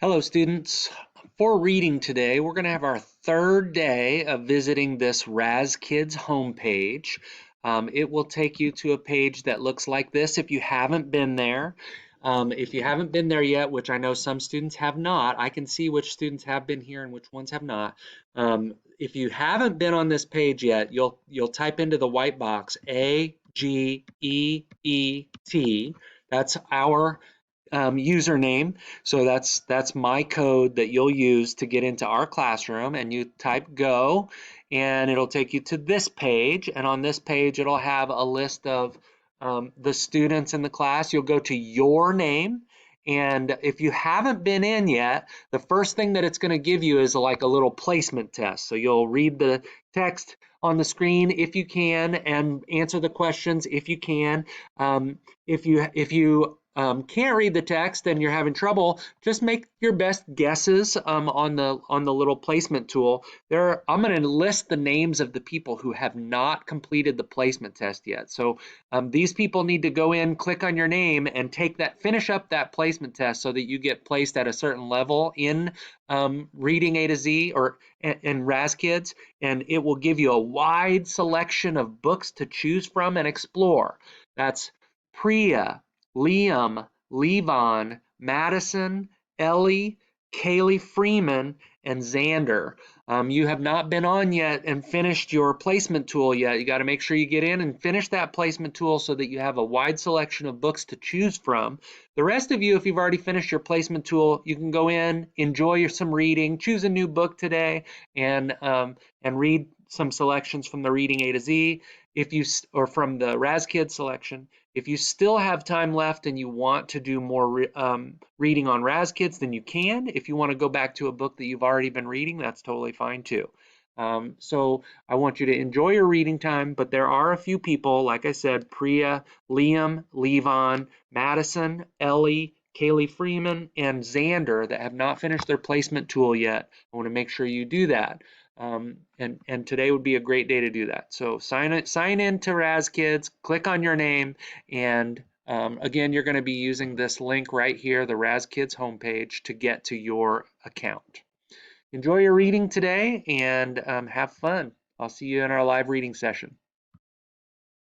Hello, students. For reading today, we're going to have our third day of visiting this Raz Kids homepage. It will take you to a page that looks like this if you haven't been there. If you haven't been there yet, which I know some students have not, I can see which students have been here and which ones have not. If you haven't been on this page yet, you'll type into the white box AGEET. That's our username. So that's my code that you'll use to get into our classroom, and you type go and it'll take you to this page, and on this page it'll have a list of the students in the class. You'll go to your name, and if you haven't been in yet, the first thing that it's going to give you is like a little placement test. So you'll read the text on the screen if you can and answer the questions if you can. If you can't read the text and you're having trouble, just make your best guesses on the little placement tool. I'm going to list the names of the people who have not completed the placement test yet. So these people need to go in, click on your name, and finish up that placement test so that you get placed at a certain level in Reading A to Z or in Raz Kids, and it will give you a wide selection of books to choose from and explore. That's Priya, Liam, Levon, Madison, Ellie, Kaylee Freeman, and Xander. You have not been on yet and finished your placement tool yet. You got to make sure you get in and finish that placement tool so that you have a wide selection of books to choose from. The rest of you, if you've already finished your placement tool, you can go in, enjoy some reading, choose a new book today, and read some selections from the Reading A to Z, or from the Raz Kids selection. If you still have time left and you want to do more reading on Raz Kids, then you can. If you want to go back to a book that you've already been reading, that's totally fine too. So I want you to enjoy your reading time, but there are a few people, like I said, Priya, Liam, Levon, Madison, Ellie, Kaylee Freeman, and Xander that have not finished their placement tool yet. I want to make sure you do that. And today would be a great day to do that. So sign in to Raz Kids, click on your name, and again, you're going to be using this link right here, the Raz Kids homepage, to get to your account. Enjoy your reading today and have fun. I'll see you in our live reading session.